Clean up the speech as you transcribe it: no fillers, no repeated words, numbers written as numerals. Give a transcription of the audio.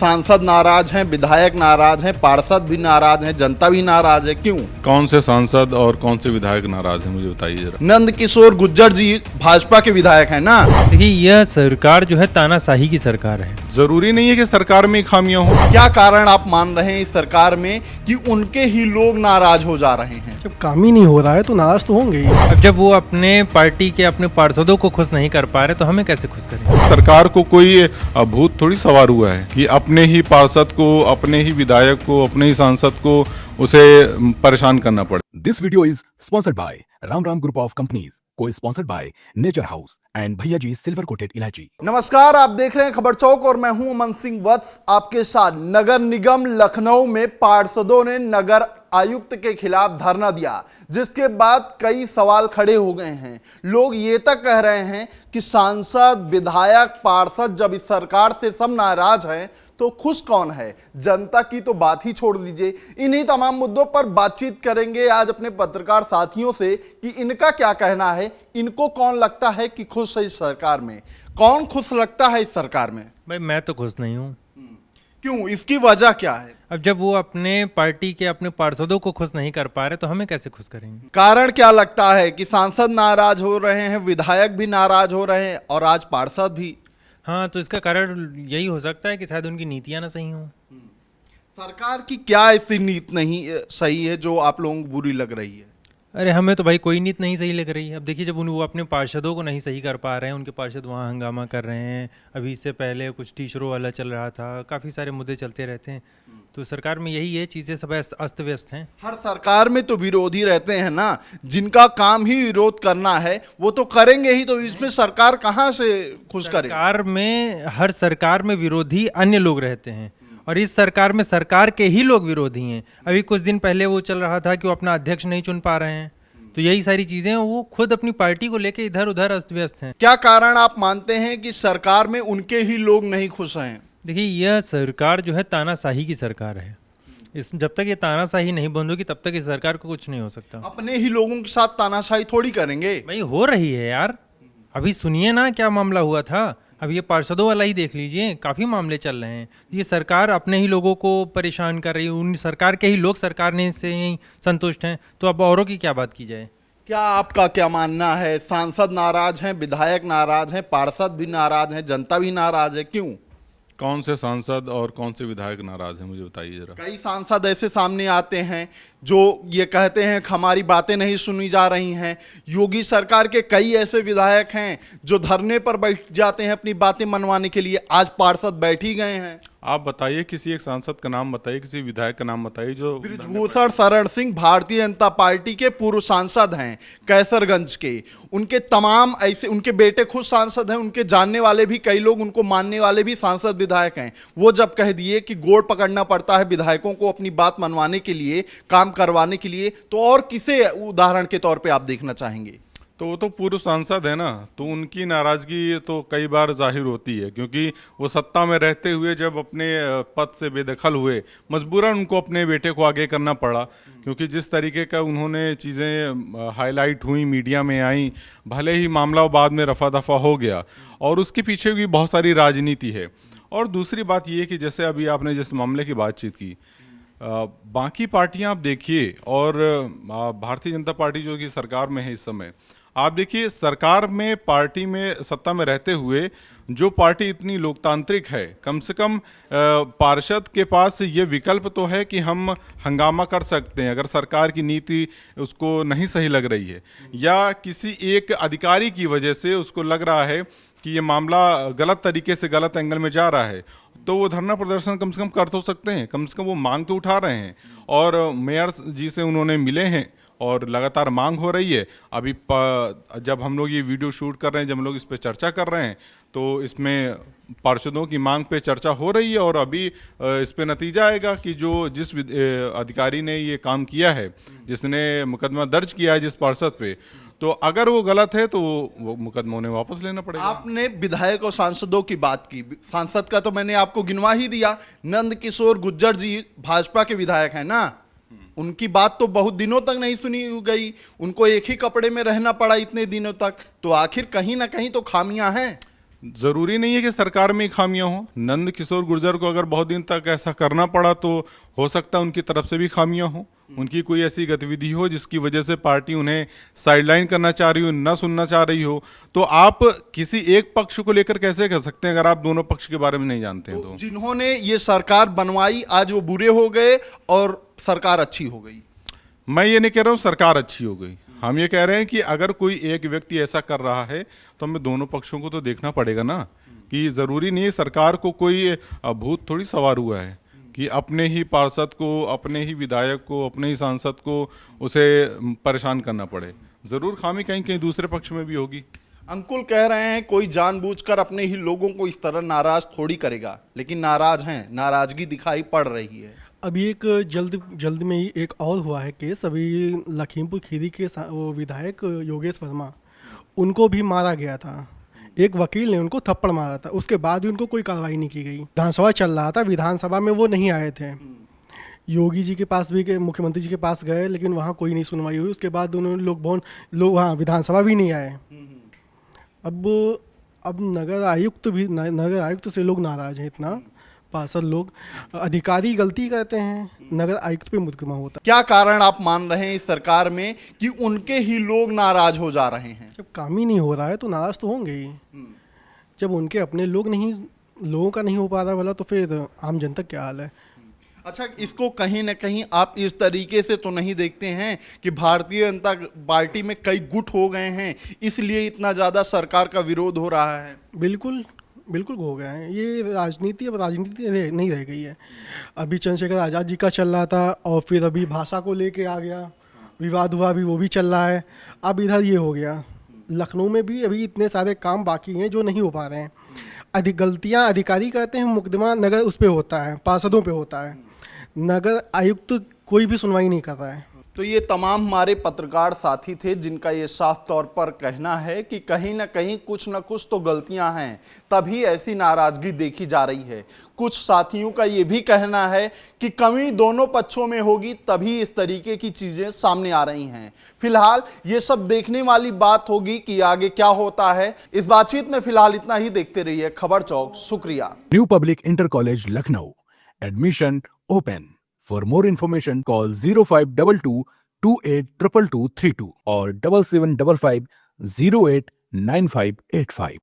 सांसद नाराज हैं, विधायक नाराज हैं, पार्षद भी नाराज हैं, जनता भी नाराज है, क्यों? कौन से सांसद और कौन से विधायक नाराज हैं, मुझे बताइए जरा। नंद किशोर गुर्जर जी भाजपा के विधायक हैं ना। देखिए, यह सरकार जो है तानाशाही की सरकार है। जरूरी नहीं है कि सरकार में खामियां हो। क्या कारण आप मान रहे हैं इस सरकार में कि उनके ही लोग नाराज हो जा रहे हैं? जब काम ही नहीं हो रहा है तो नाराज तो होंगे ही। अब जब वो अपने पार्टी के अपने पार्षदों को खुश नहीं कर पा रहे तो हमें कैसे खुश करें? सरकार को कोई भूत थोड़ी सवार हुआ है कि अपने ही पार्षद को, अपने ही विधायक को, अपने ही सांसद को उसे परेशान करना पड़े। This video is sponsored by Ram Ram Group of Companies, co-sponsored by Nature House and भैया जी सिल्वर कोटेड इलायची। नमस्कार, आप देख रहे हैं खबर चौक और मैं हूं अमन सिंह वत्स आपके साथ। नगर निगम लखनऊ में पार्षदों ने नगर आयुक्त के खिलाफ धरना दिया, जिसके बाद कई सवाल खड़े हो गए हैं। लोग ये तक कह रहे हैं कि सांसद, विधायक, पार्षद जब इस सरकार से सब नाराज हैं तो खुश कौन है? जनता की तो बात ही छोड़ दीजिए। इन्हीं तमाम मुद्दों पर बातचीत करेंगे आज अपने पत्रकार साथियों से कि इनका क्या कहना है, इनको कौन लगता है कि खुश है इस सरकार में, कौन खुश लगता है इस सरकार में। भाई, मैं तो खुश नहीं हूँ। क्यों? इसकी वजह क्या है? अब जब वो अपने पार्टी के अपने पार्षदों को खुश नहीं कर पा रहे तो हमें कैसे खुश करेंगे? कारण क्या लगता है कि सांसद नाराज हो रहे हैं, विधायक भी नाराज हो रहे हैं और आज पार्षद भी? हाँ, तो इसका कारण यही हो सकता है कि शायद उनकी नीतियाँ ना सही हों। सरकार की क्या ऐसी नीति नहीं सही है जो आप लोगों को बुरी लग रही है? अरे, हमें तो भाई कोई नीति नहीं सही लग रही है। अब देखिए, जब वो अपने पार्षदों को नहीं सही कर पा रहे हैं, उनके पार्षद वहाँ हंगामा कर रहे हैं। अभी इससे पहले कुछ टीचरों वाला चल रहा था, काफ़ी सारे मुद्दे चलते रहते हैं। तो सरकार में यही है, चीज़ें सब अस्त व्यस्त हैं। हर सरकार में तो विरोधी रहते हैं ना, जिनका काम ही विरोध करना है वो तो करेंगे ही, तो इसमें सरकार कहाँ से खुश करे? हर सरकार में विरोधी अन्य लोग रहते हैं और इस सरकार में सरकार के ही लोग विरोधी हैं। अभी कुछ दिन पहले वो चल रहा था कि वो अपना अध्यक्ष नहीं चुन पा रहे हैं। तो यही सारी चीजें, वो खुद अपनी पार्टी को लेके इधर उधर अस्त व्यस्त हैं। क्या कारण आप मानते हैं कि सरकार में उनके ही लोग नहीं खुश हैं? देखिए, यह सरकार जो है तानाशाही की सरकार है। जब तक ये तानाशाही नहीं बंद होगी तब तक इस सरकार को कुछ नहीं हो सकता। अपने ही लोगों के साथ तानाशाही थोड़ी करेंगे। भाई, हो रही है यार। अभी सुनिए ना क्या मामला हुआ था। अब ये पार्षदों वाला ही देख लीजिए, काफ़ी मामले चल रहे हैं। ये सरकार अपने ही लोगों को परेशान कर रही है, उन सरकार के ही लोग सरकार ने से ही संतुष्ट हैं, तो अब औरों की क्या बात की जाए? क्या आपका क्या मानना है? सांसद नाराज हैं, विधायक नाराज हैं, पार्षद भी नाराज हैं, जनता भी नाराज है, क्यों? कौन से सांसद और कौन से विधायक नाराज हैं, मुझे बताइए जरा। कई सांसद ऐसे सामने आते हैं जो ये कहते हैं कि हमारी बातें नहीं सुनी जा रही हैं। योगी सरकार के कई ऐसे विधायक हैं जो धरने पर बैठ जाते हैं अपनी बातें मनवाने के लिए। आज पार्षद बैठ ही गए हैं। आप बताइए, किसी एक सांसद का नाम बताइए, किसी विधायक का नाम बताइए जो। बृजभूषण शरण सिंह भारतीय जनता पार्टी के पूर्व सांसद हैं, कैसरगंज के। उनके तमाम ऐसे, उनके बेटे खुद सांसद हैं, उनके जानने वाले भी कई लोग, उनको मानने वाले भी सांसद विधायक हैं। वो जब कह दिए कि गोड़ पकड़ना पड़ता है विधायकों को अपनी बात मनवाने के लिए, काम करवाने के लिए, तो और किसे उदाहरण के तौर पे आप देखना चाहेंगे? तो वो तो पूर्व सांसद है ना, तो उनकी नाराजगी तो कई बार जाहिर होती है, क्योंकि वो सत्ता में रहते हुए जब अपने पद से बेदखल हुए, मजबूरन उनको अपने बेटे को आगे करना पड़ा। क्योंकि जिस तरीके का उन्होंने चीज़ें हाईलाइट हुई, मीडिया में आई, भले ही मामला बाद में रफा दफा हो गया और उसके पीछे भी बहुत सारी राजनीति है। और दूसरी बात ये कि जैसे अभी आपने जिस मामले की बातचीत की, बाकी पार्टियां आप देखिए, और भारतीय जनता पार्टी जो कि सरकार में है इस समय, आप देखिए सरकार में, पार्टी में, सत्ता में रहते हुए जो पार्टी इतनी लोकतांत्रिक है, कम से कम पार्षद के पास ये विकल्प तो है कि हम हंगामा कर सकते हैं अगर सरकार की नीति उसको नहीं सही लग रही है, या किसी एक अधिकारी की वजह से उसको लग रहा है कि ये मामला गलत तरीके से, गलत एंगल में जा रहा है, तो वो धरना प्रदर्शन कम से कम कर तो सकते हैं। कम से कम वो मांग तो उठा रहे हैं और मेयर जी से उन्होंने मिले हैं और लगातार मांग हो रही है। अभी जब हम लोग ये वीडियो शूट कर रहे हैं, जब हम लोग इस पे चर्चा कर रहे हैं, तो इसमें पार्षदों की मांग पे चर्चा हो रही है और अभी इस पे नतीजा आएगा कि जिस अधिकारी ने ये काम किया है, जिसने मुकदमा दर्ज किया है जिस पार्षद पे, तो अगर वो गलत है तो वो मुकदमा उन्हें वापस लेना पड़ेगा। आपने विधायक और सांसदों की बात की, सांसद का तो मैंने आपको गिनवा ही दिया। नंद किशोर गुर्जर जी भाजपा के विधायक हैं ना, उनकी बात तो बहुत दिनों तक नहीं सुनी गई, उनको एक ही कपड़े में रहना पड़ा इतने दिनों तक, तो आखिर कहीं ना कहीं तो खामियां हैं। जरूरी नहीं है कि सरकार में ही खामियां हो। नंद किशोर गुर्जर को अगर बहुत दिन तक ऐसा करना पड़ा तो हो सकता है उनकी तरफ से भी खामियां हो, उनकी कोई ऐसी गतिविधि हो जिसकी वजह से पार्टी उन्हें साइडलाइन करना चाह रही हो, ना सुनना चाह रही हो। तो आप किसी एक पक्ष को लेकर कैसे कह सकते हैं अगर आप दोनों पक्ष के बारे में नहीं जानते हैं तो? जिन्होंने ये सरकार बनवाई आज वो बुरे हो गए और सरकार अच्छी हो गई। मैं ये नहीं कह रहा हूँ सरकार अच्छी हो गई, हम ये कह रहे हैं कि अगर कोई एक व्यक्ति ऐसा कर रहा है तो हमें दोनों पक्षों को तो देखना पड़ेगा ना, कि जरूरी नहीं है सरकार को कोई भूत थोड़ी सवार हुआ है कि अपने ही पार्षद को, अपने ही विधायक को, अपने ही सांसद को उसे परेशान करना पड़े। जरूर खामी कहीं कहीं दूसरे पक्ष में भी होगी। अंकुल कह रहे हैं कोई जानबूझकर अपने ही लोगों को इस तरह नाराज थोड़ी करेगा, लेकिन नाराज हैं, नाराजगी दिखाई पड़ रही है। अभी एक जल्द में ही एक और हुआ है केस, अभी लखीमपुर खीरी के वो विधायक योगेश वर्मा, उनको भी मारा गया था। एक वकील ने उनको थप्पड़ मारा था, उसके बाद भी उनको कोई कार्रवाई नहीं की गई। विधानसभा चल रहा था, विधानसभा में वो नहीं आए थे। योगी जी के पास भी, मुख्यमंत्री जी के पास गए, लेकिन वहाँ कोई नहीं सुनवाई हुई। उसके बाद उन्होंने लोग वहाँ विधानसभा भी नहीं आए। अब नगर आयुक्त से लोग नाराज हैं इतना, पार्षद लोग, अधिकारी गलती करते हैं, नगर आयुक्त पे मुकदमा होता है। क्या कारण आप मान रहे हैं इस सरकार में कि उनके ही लोग नाराज हो जा रहे हैं? जब काम ही नहीं हो रहा है तो नाराज तो होंगे ही। जब उनके अपने लोगों का नहीं हो पा रहा भला, तो फिर आम जनता क्या हाल है? अच्छा, इसको कहीं ना कहीं आप इस तरीके से तो नहीं देखते हैं कि भारतीय जनता पार्टी में कई गुट हो गए हैं, इसलिए इतना ज़्यादा सरकार का विरोध हो रहा है? बिल्कुल हो गया है। ये राजनीति अब राजनीति नहीं रह गई है। अभी चंद्रशेखर आज़ाद जी का चल रहा था, और फिर अभी भाषा को लेके आ गया, विवाद हुआ, अभी वो भी चल रहा है। अब इधर ये हो गया, लखनऊ में भी अभी इतने सारे काम बाकी हैं जो नहीं हो पा रहे हैं। गलतियाँ अधिकारी करते हैं, मुकदमा नगर उस पर होता है, पार्षदों पे होता है, नगर आयुक्त कोई भी सुनवाई नहीं कर रहा है। तो ये तमाम हमारे पत्रकार साथी थे जिनका ये साफ तौर पर कहना है कि कहीं ना कहीं कुछ न कुछ तो गलतियां हैं, तभी ऐसी नाराजगी देखी जा रही है। कुछ साथियों का ये भी कहना है कि कमी दोनों पक्षों में होगी, तभी इस तरीके की चीजें सामने आ रही हैं। फिलहाल ये सब देखने वाली बात होगी कि आगे क्या होता है। इस बातचीत में फिलहाल इतना ही। देखते रहिए खबर चौक। शुक्रिया। New public inter college Lucknow, admission open. For more information, call 0522 282232 or 7755 089585.